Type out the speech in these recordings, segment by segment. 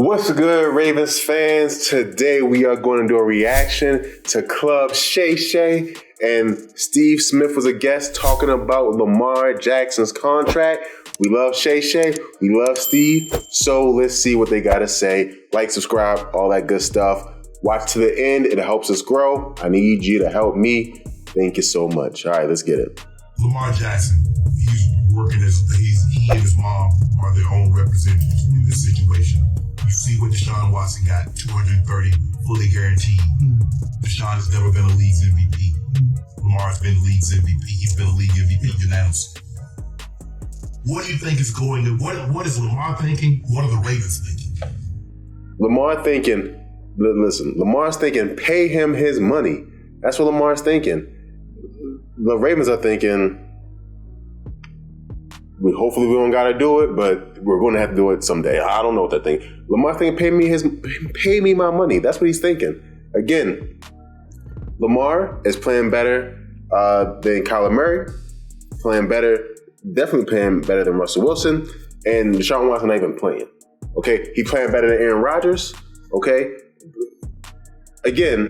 What's good, Ravens fans? Today we are going to do a reaction to Club Shay Shay, and Steve Smith was a guest talking about Lamar Jackson's contract. We love Shay Shay, we love Steve, so let's see what they got to say. Like, subscribe, all that good stuff. Watch to the end, it helps us grow. I need you to help me. Thank you so much. All right, let's get it. Lamar Jackson, he's working he and his mom are their own representatives in this situation. You see what Deshaun Watson got, 230, fully guaranteed. Deshaun has never been a league's MVP. Lamar's been the league's MVP. He's been a league MVP unanimously. What do you think is going to, what is Lamar thinking? What are the Ravens thinking? Lamar's thinking, pay him his money. That's what Lamar's thinking. The Ravens are thinking, hopefully we don't got to do it, but we're going to have to do it someday. I don't know what they're thinking. Lamar's thinking, pay me my money. That's what he's thinking. Again, Lamar is playing better than Kyler Murray, definitely playing better than Russell Wilson, and Deshaun Watson not even playing. Okay, he playing better than Aaron Rodgers. Okay, again,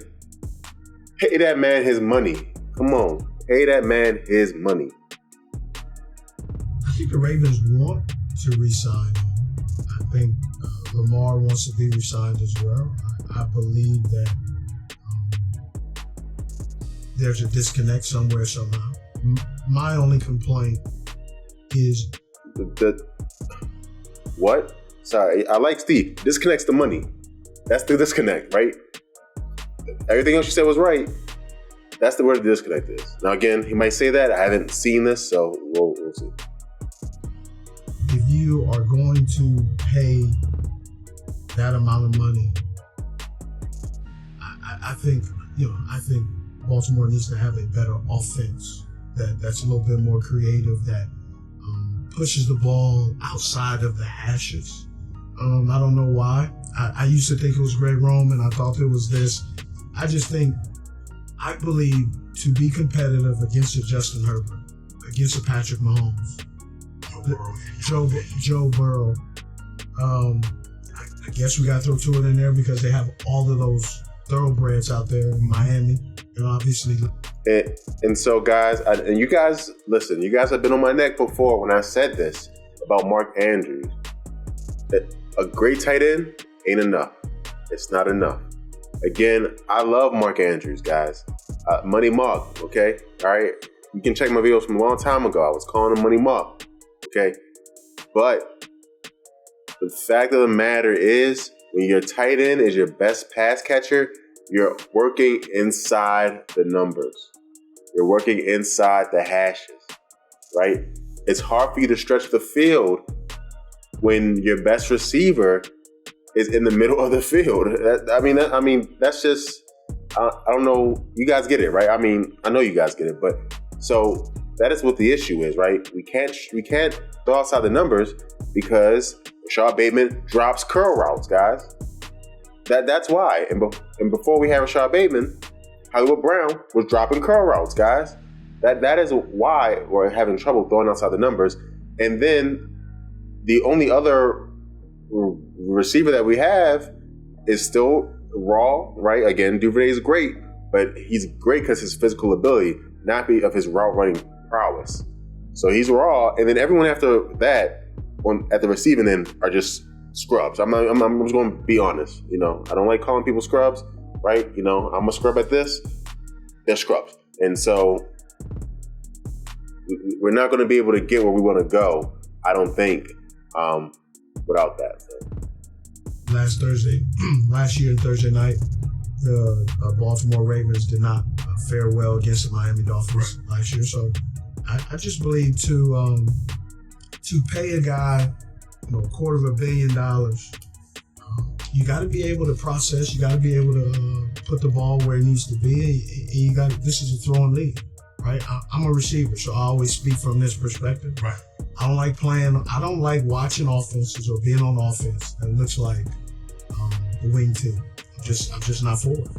pay that man his money. Come on, pay that man his money. I think the Ravens want to re-sign him. I think Lamar wants to be re-signed as well. I believe that there's a disconnect somewhere somehow. My only complaint is what? Sorry, I like Steve. Disconnects the money. That's the disconnect, right? Everything else you said was right. That's the word the disconnect is. Now again, he might say that. I haven't seen this, so we'll see. If you are going to pay that amount of money, I think Baltimore needs to have a better offense that's a little bit more creative, that pushes the ball outside of the hashes. I don't know why. I used to think it was Greg Roman. I thought it was this. I believe to be competitive against a Justin Herbert, against a Patrick Mahomes, Joe Burrow. I guess we got to throw Tua in there because they have all of those thoroughbreds out there in Miami, and obviously. And so, guys, and you guys, listen, you guys have been on my neck before when I said this about Mark Andrews. That a great tight end ain't enough. It's not enough. Again, I love Mark Andrews, guys. Money Mark, okay? All right? You can check my videos from a long time ago. I was calling him Money Mark, okay? But the fact of the matter is, when your tight end is your best pass catcher, you're working inside the numbers. You're working inside the hashes, right? It's hard for you to stretch the field when your best receiver is in the middle of the field. That's just, I don't know. You guys get it, right? I mean, I know you guys get it, but so that is what the issue is, right? We can't throw outside the numbers because Rashad Bateman drops curl routes, guys. That's why. And before we had Rashad Bateman, Hollywood Brown was dropping curl routes, guys. That is why we're having trouble throwing outside the numbers. And then the only other receiver that we have is still raw, right? Again, Duvernay is great, but he's great because his physical ability, not of his route running prowess. So he's raw, and then everyone after that at the receiving end are just scrubs. I'm just going to be honest. I don't like calling people scrubs, right? I'm a scrub at this. They're scrubs. And so we're not going to be able to get where we want to go, I don't think, without that. Last year, Thursday night, the Baltimore Ravens did not fare well against the Miami Dolphins last year. So I just believe to pay a guy $250 million, you got to be able to process. You got to be able to put the ball where it needs to be. This is a throwing league, right? I'm a receiver, so I always speak from this perspective. Right. I don't like watching offenses or being on offense that looks like the wing team. I'm just not for it.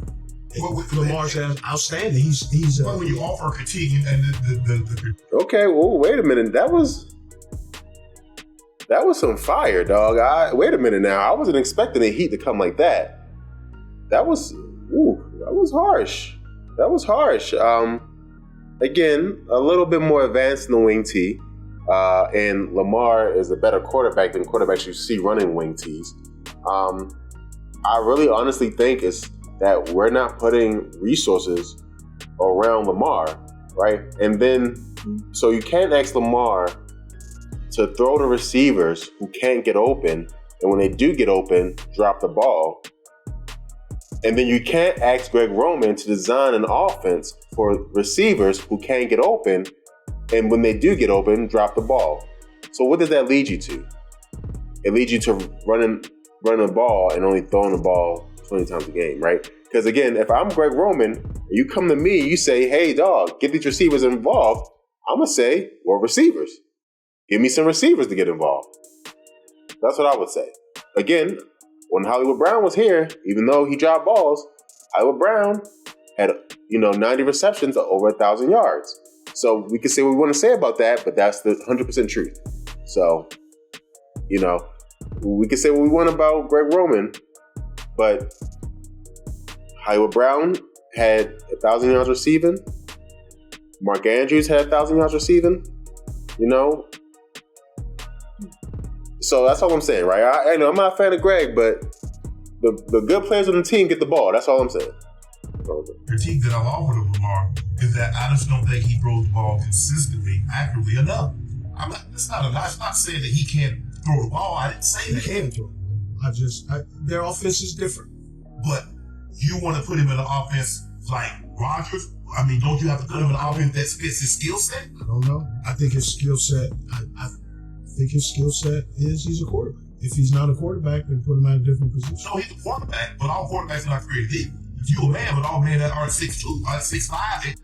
Lamar's outstanding. He's when you offer critique and the okay. Well, wait a minute. That was That was some fire, dog. Wait a minute now. I wasn't expecting the Heat to come like that. That was harsh. That was harsh. Again, a little bit more advanced in the wing tee. And Lamar is a better quarterback than quarterbacks you see running wing tees. I really honestly think it's that we're not putting resources around Lamar, right? And then, so you can't ask Lamar to throw to receivers who can't get open, and when they do get open, drop the ball. And then you can't ask Greg Roman to design an offense for receivers who can't get open, and when they do get open, drop the ball. So what does that lead you to? It leads you to running the ball and only throwing the ball 20 times a game, right? Because again, if I'm Greg Roman, and you come to me, you say, hey, dog, get these receivers involved, I'm going to say, well, receivers. Give me some receivers to get involved. That's what I would say. Again, when Hollywood Brown was here, even though he dropped balls, Hollywood Brown had 90 receptions over 1,000 yards. So we can say what we want to say about that, but that's the 100% truth. So, we can say what we want about Greg Roman, but Hollywood Brown had 1,000 yards receiving. Mark Andrews had 1,000 yards receiving. So that's all I'm saying, right? I know I'm not a fan of Greg, but the good players on the team get the ball. That's all I'm saying. Critique that I've offered of Lamar is that I just don't think he throws the ball consistently, accurately enough. It's not saying that he can't throw the ball. I didn't say that. He can throw the ball. Their offense is different. But you want to put him in an offense like Rodgers? Don't you have to put him in an offense that fits his skill set? I don't know. I think his skill set, I think his skill set is he's a quarterback. If he's not a quarterback, then put him at a different position. No, he's a quarterback, but all quarterbacks are not created equal. If you're a man, but all men that are 6'2", are 6'5".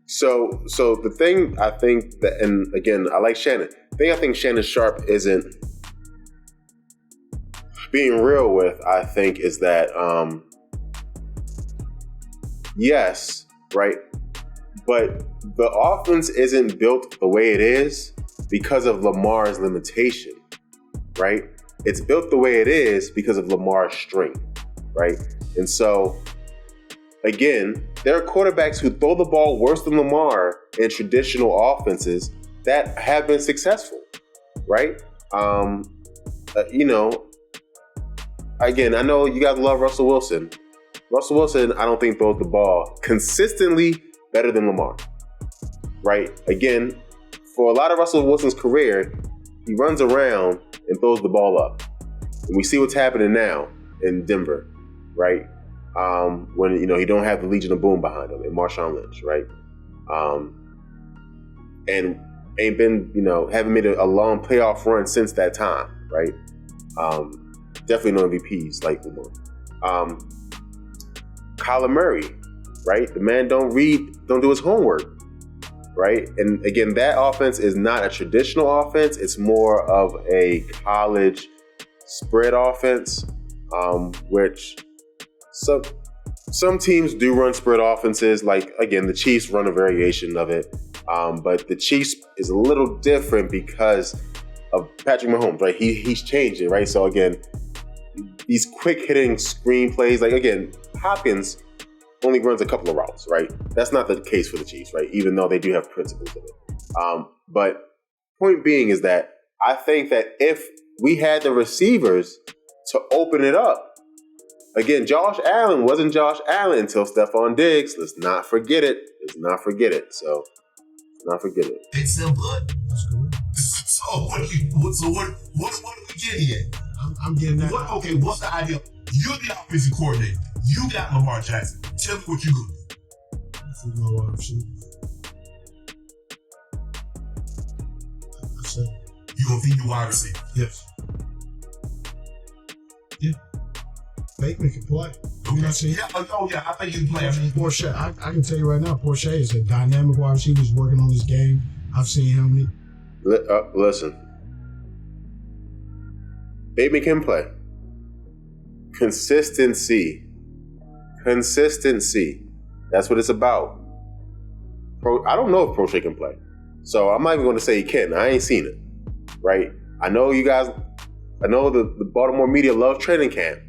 So the thing I think that, and again, I like Shannon. The thing I think Shannon Sharpe isn't being real with, I think, is that, yes, right? But the offense isn't built the way it is because of Lamar's limitation, right? It's built the way it is because of Lamar's strength, right? And so, again, there are quarterbacks who throw the ball worse than Lamar in traditional offenses that have been successful, right? Again, I know you guys love Russell Wilson. Russell Wilson, I don't think throws the ball consistently better than Lamar, right? Again, for a lot of Russell Wilson's career, he runs around and throws the ball up. And we see what's happening now in Denver, right? When, he don't have the Legion of Boom behind him and Marshawn Lynch, right? And ain't been, haven't made a long playoff run since that time, right? Definitely no MVPs like Lamar. Kyler Murray, right? The man don't do his homework, right? And again, that offense is not a traditional offense. It's more of a college spread offense, which some teams do run spread offenses. Like, again, the Chiefs run a variation of it. But the Chiefs is a little different because of Patrick Mahomes, right? He's changed it, right? So again, these quick hitting screen plays, like again, Hopkins only runs a couple of routes, right? That's not the case for the Chiefs, right? Even though they do have principles in it. But point being is that I think that if we had the receivers to open it up, again, Josh Allen wasn't Josh Allen until Stephon Diggs. Let's not forget it. So, let's not forget it. It's simple. So what do we get here? I'm getting that. What's the idea? You're the offensive coordinator. You got Lamar Jackson. Tell me what you do. Feed my wide receiver. I said. You gonna feed your wide receiver? Yes. Yeah. Bateman can play. Okay. I see. Yeah. I think he can play. Porsche, I can tell you right now, Porsche is a dynamic wide receiver. He's working on his game. I've seen him. Listen. Bateman can play. Consistency. That's what it's about. I don't know if Porsche can play. So I'm not even going to say he can. I ain't seen it. Right? I know you guys, I know the Baltimore media love training camp.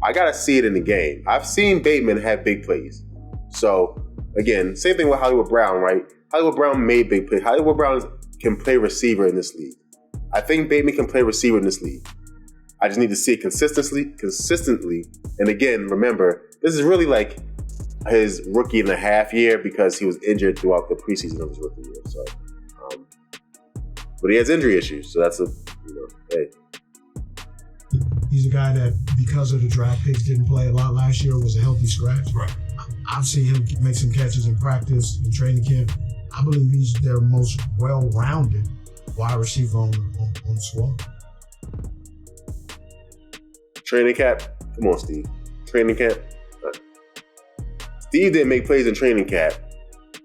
I got to see it in the game. I've seen Bateman have big plays. So, again, same thing with Hollywood Brown, right? Hollywood Brown made big plays. Hollywood Brown can play receiver in this league. I think Bateman can play receiver in this league. I just need to see it consistently. And again, remember, this is really like his rookie and a half year because he was injured throughout the preseason of his rookie year. So, but he has injury issues. So that's hey. He's a guy that, because of the draft picks, didn't play a lot last year, was a healthy scratch. Right. I've seen him make some catches in practice, in training camp. I believe he's their most well-rounded wide receiver on the squad. Training camp? Come on, Steve. Training camp? Steve didn't make plays in training camp.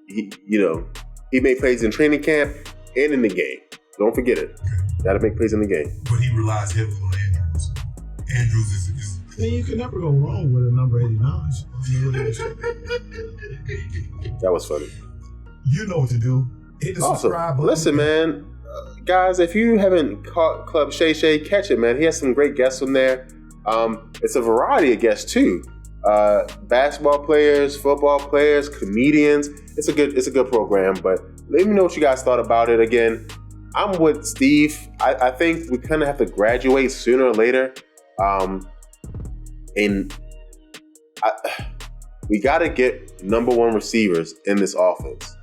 He made plays in training camp and in the game. Don't forget it. Got to make plays in the game. But he relies heavily on Andrews. Andrews is And you can never go wrong with a number 89. So, that was funny. You know what to do. Hit the subscribe button. Listen, man. Guys, if you haven't caught Club Shay Shay, catch it, man. He has some great guests on there. It's a variety of guests too. Basketball players, football players, comedians. It's a good program. But let me know what you guys thought about it. Again, I'm with Steve. I think we kind of have to graduate sooner or later. We got to get number one receivers in this offense.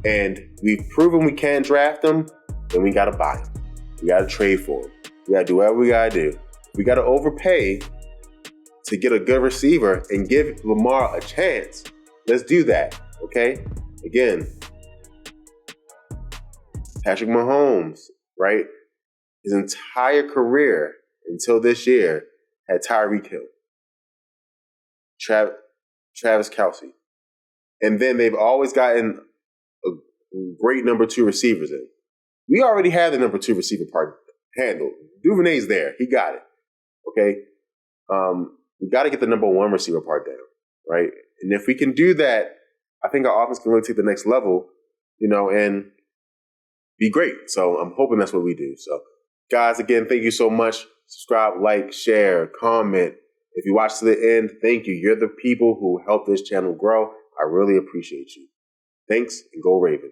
And we've proven we can't draft them, then we got to buy them. We got to trade for them. We got to do whatever we got to do. We got to overpay to get a good receiver and give Lamar a chance. Let's do that, okay? Again, Patrick Mahomes, right? His entire career until this year had Tyreek Hill, Travis Kelce. And then they've always gotten a great number two receivers in. We already have the number two receiver part handled. Duvernay's there. He got it. Okay? We got to get the number one receiver part down, right? And if we can do that, I think our offense can really take the next level, and be great. So I'm hoping that's what we do. So, guys, again, thank you so much. Subscribe, like, share, comment. If you watch to the end, thank you. You're the people who help this channel grow. I really appreciate you. Thanks, and go Ravens.